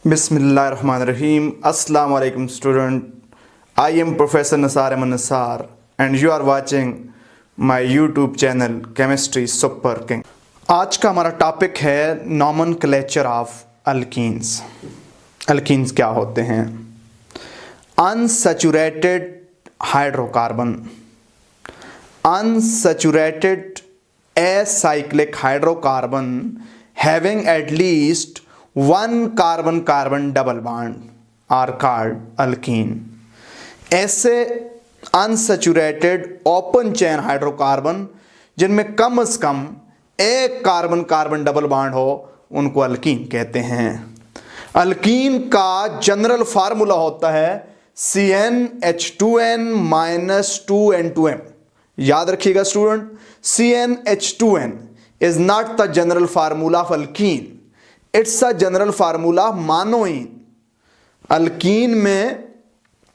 Bismillahirrahmanirrahim. Assalamu alaikum student. I am Professor Nasar Ahmed Nasar and you are watching my YouTube channel Chemistry Super King. आज का हमारा topic है nomenclature of alkenes. Alkenes क्या होते हैं? Unsaturated hydrocarbon, unsaturated acyclic hydrocarbon having at least one carbon-carbon double bond are called alkene. ऐसे unsaturated open chain hydrocarbon जिनमें कम से कम एक कार्बन कार्बन डबल बॉन्ड हो उनको अल्कीन कहते हैं. अल्कीन का जनरल फार्मूला होता है CnH2n - 2n2m. याद रखिएगा student, CnH2n is not the general formula of alkene. It's a general formula of monoene. Alkyne में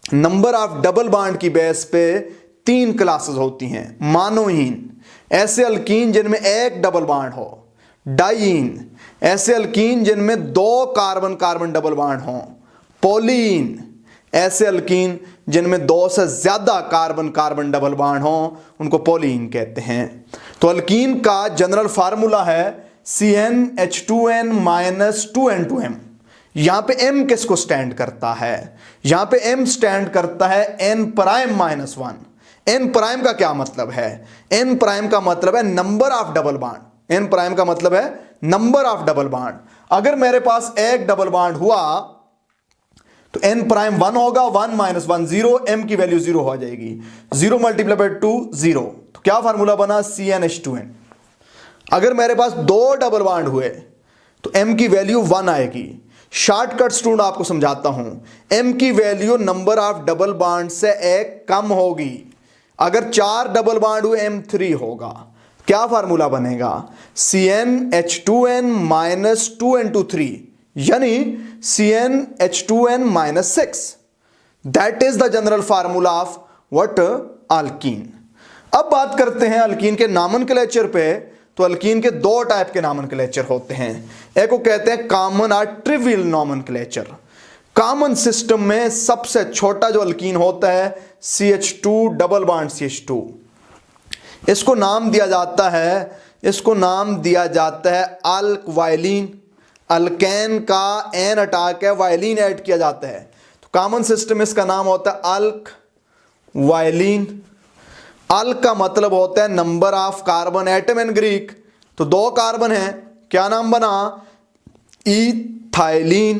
नंबर ऑफ डबल बॉन्ड की बेस पे 3 क्लासेस होती हैं. मोनोइन, ऐसे अल्कीन जिनमें एक डबल बॉन्ड हो. डाइईन, ऐसे अल्कीन जिनमें 2 कार्बन कार्बन डबल बॉन्ड हो. पॉलीन, ऐसे अल्कीन जिनमें 2 से ज्यादा कार्बन कार्बन डबल बॉन्ड हो उनको पॉलीन कहते हैं. तो अल्कीन का जनरल फार्मूला है CnH2n - 2n2m. यहां पे m किसको स्टैंड करता है? यहां पे m स्टैंड करता है n प्राइम -1. n प्राइम का क्या मतलब है? n प्राइम का मतलब है number of double bond. n prime का मतलब है नंबर ऑफ डबल बॉन्ड. अगर मेरे पास एक डबल बॉन्ड हुआ तो n प्राइम 1 होगा, 1 - 1 0, m की वैल्यू 0 हो जाएगी. 0 × 2 0. तो क्या फार्मूला बना? CnH2n. अगर मेरे पास 2 डबल बॉन्ड हुए तो m की वैल्यू 1 आएगी. शॉर्टकट स्टूडेंट आपको समझाता हूं, m की value number of double bond से एक कम होगी. अगर 4 डबल बॉन्ड हुए m3 होगा. क्या फार्मूला बनेगा? CnH2n - 2n23 यानी CnH2n - 6. That is the general formula of what? Alkyne. अब बात करते हैं अल्कीन के नॉमेनक्लेचर पे. तो अल्कीन के 2 टाइप के नॉमेनक्लेचर होते हैं. एक को कहते हैं कॉमन और ट्रिवियल नॉमेनक्लेचर. कॉमन सिस्टम में सबसे छोटा जो अल्कीन होता है CH2 डबल बॉन्ड CH2. इसको नाम दिया जाता है अल्कवाइलिन. अल्केन का एन हटा के वाइलिन ऐड किया जाता है. तो कॉमन सिस्टम इसका नाम होता है अल्क वाइलिन. अल्क का मतलब होता है number of carbon atom in Greek. तो 2 कार्बन है, क्या नाम बना? इथाइलिन.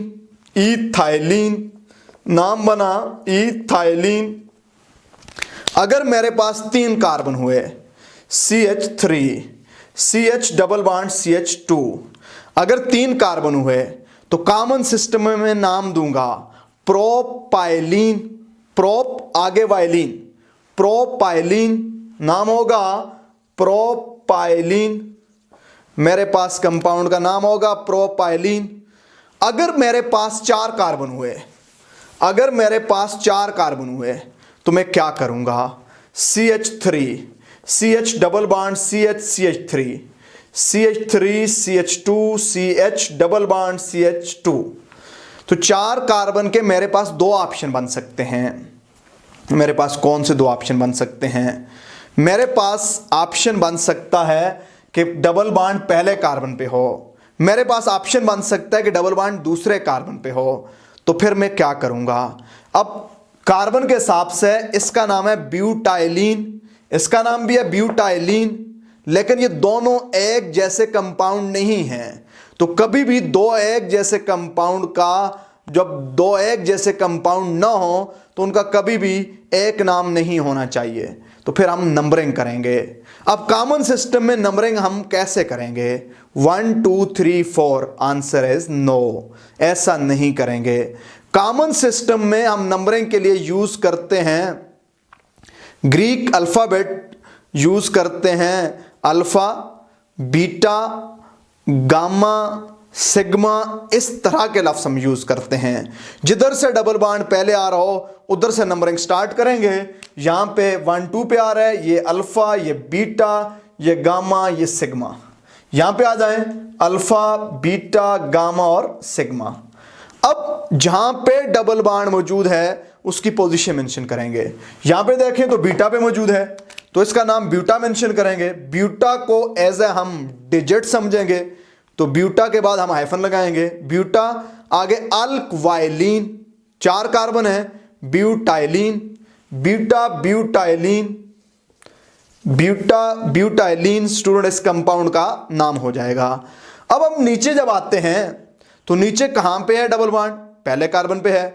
इथाइलिन नाम बना इथाइलिन. अगर मेरे पास 3 कार्बन हुए CH3, CH double bond CH2, अगर 3 कार्बन हुए तो कॉमन सिस्टम में मैं नाम दूंगा प्रोपाइलिन. प्रोप आगे वाइलिन, प्रोपाइलिन नाम होगा प्रोपाइलिन. मेरे पास कंपाउंड का नाम होगा प्रोपाइलिन. अगर मेरे पास 4 कार्बन हुए तो मैं क्या करूंगा? CH3, CH double bond CH3, CH3 CH2 CH double bond CH2. तो 4 कार्बन के मेरे पास 2 ऑप्शन बन सकते हैं. मेरे पास कौन से 2 ऑप्शन बन सकते हैं? मेरे पास ऑप्शन बन सकता है कि डबल बॉन्ड पहले कार्बन पे हो. मेरे पास ऑप्शन बन सकता है कि डबल बॉन्ड दूसरे कार्बन पे हो. तो फिर मैं क्या करूंगा? अब कार्बन के हिसाब से इसका नाम है ब्यूटाइलिन, इसका नाम भी है ब्यूटाइलिन, लेकिन ये दोनों एक जैसे कंपाउंड नहीं हैं. तो कभी भी 2 एक जैसे कंपाउंड का, जब 2 एक जैसे कंपाउंड ना हो तो उनका कभी भी एक नाम नहीं होना चाहिए. तो फिर हम नंबरिंग करेंगे. अब कॉमन सिस्टम में नंबरिंग हम कैसे करेंगे? 1 2 3 4. Answer is no. ऐसा नहीं करेंगे. कॉमन सिस्टम में हम नंबरिंग के लिए यूज करते हैं ग्रीक अल्फाबेट, यूज करते हैं अल्फा, बीटा, गामा, सिग्मा. इस तरह के लफ्ज हम यूज करते हैं. जिधर से डबल बॉन्ड पहले आ रहा हो उधर से नंबरिंग स्टार्ट करेंगे. यहां पे 1 2 पे आ रहा है, ये अल्फा, ये बीटा, ये गामा, ये सिग्मा. यहां पे आ जाएं अल्फा, बीटा, गामा और सिग्मा. अब जहां पे डबल बॉन्ड मौजूद है उसकी पोजीशन मेंशन करेंगे। यहां पे देखें तो बीटा पे मौजूद है तो इसका नाम ब्यूटा मेंशन करेंगे। ब्यूटा को एज ए हम डिजिट समझेंगे तो ब्यूटा के बाद हम हाइफन लगाएंगे। ब्यूटा आगे अल्कवाइलिन, 4 कार्बन है, butylene, beta butylene, butylene student इस कंपाउंड का नाम हो जाएगा। अब हम नीचे जब आते हैं तो नीचे कहां पे है डबल बॉन्ड? पहले कार्बन पे है।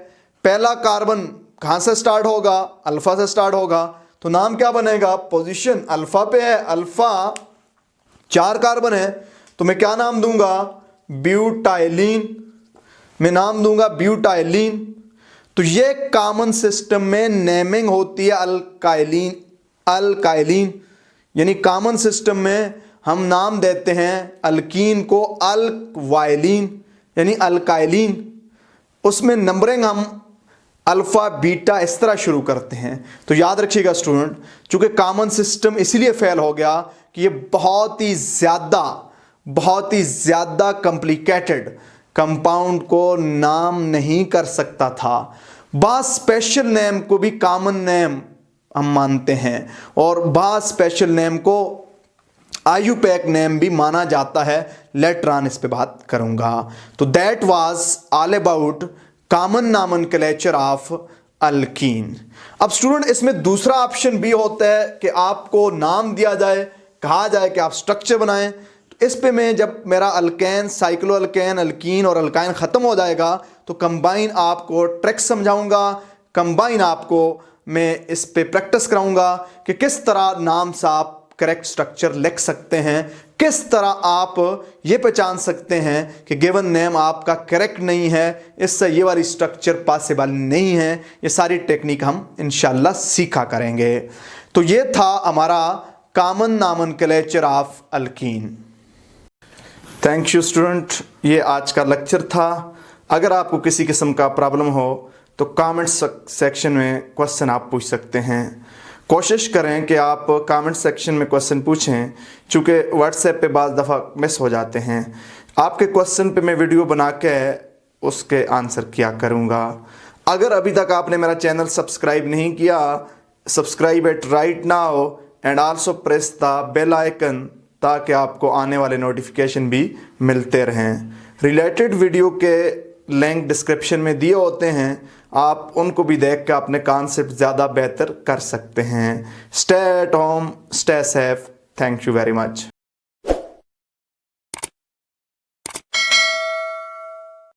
पहला कार्बन कहां से स्टार्ट होगा? अल्फा से स्टार्ट होगा। तो नाम क्या बनेगा? पोजीशन अल्फा पे है, अल्फा 4 कार्बन है तो मैं क्या नाम दूंगा? ब्यूटाइलिन। मैं नाम दूंगा ब्यूटाइलिन। तो ये कॉमन सिस्टम में नेमिंग होती है अल्काइलिन। अल्काइलिन यानी कॉमन सिस्टम में हम नाम देते हैं अल्कीन को अल्कवाइलिन यानी अल्काइलिन। उसमें नंबरिंग हम अल्फा बीटा इस तरह शुरू करते हैं। तो याद रखिएगा स्टूडेंट, चूंकि कॉमन सिस्टम इसीलिए फेल हो गया कि ये बहुत ही ज़्यादा कॉम्प्लिकेटेड कंपाउंड को नाम नहीं कर सकता था। बास स्पेशल नेम को भी कॉमन नेम हम मानते हैं और बास स्पेशल नेम को आयुपैक नेम भी माना जाता है। लेटर ऑन इस पे बात करूंगा। तो that was all about common nomenclature of alkyne. अब स्टूडेंट इसमें दूसरा ऑप्शन भी होता है कि आपको नाम दिया जाए, कहा जाए कि आप स्ट्रक्चर बनाएं। तो इस पे मैं जब मेरा अल्केन, साइक्लो अल्केन, अल्कीन और अल्काइन ख़त्म हो जाएगा तो कंबाइन आपको ट्रिक्स समझाऊंगा। कंबाइन आपको मैं इस पे प्रैक्टिस कराऊंगा कि किस तरह नाम से आप करेक्ट स्ट्रक्चर लिख सकते हैं, किस तरह आप ये पहचान सकते हैं कि गिवन नेम आपका करेक्ट नहीं है, इससे ये वाली स्ट्रक्चर पॉसिबल नहीं है। ये सारी टेक्निक हम इंशाल्लाह सीखा करेंगे। तो ये था हमारा common nomenclature of alkyne. Thank you student, ये आज का लेक्चर था। अगर आपको किसी किस्म का प्रॉब्लम हो तो कमेंट सेक्शन में क्वेश्चन आप पूछ सकते हैं। कोशिश करें कि आप कमेंट सेक्शन में क्वेश्चन पूछें, चूँकि व्हाट्सएप पे बाज़ दफ़ा मिस हो जाते हैं। आपके क्वेश्चन पे मैं वीडियो बना के उसके आंसर किया करूँगा। अगर अभी तक आपने मेरा चैनल सब्सक्राइब नहीं किया, subscribe it right now and also press the bell icon ताकि आपको आने वाले नोटिफिकेशन भी मिलते रहें। रिलेटेड वीडियो के लिंक डिस्क्रिप्शन में दिए होते हैं, आप उनको भी देख के अपने कॉन्सेप्ट ज़्यादा बेहतर कर सकते हैं। Stay at home, stay safe. Thank you very much.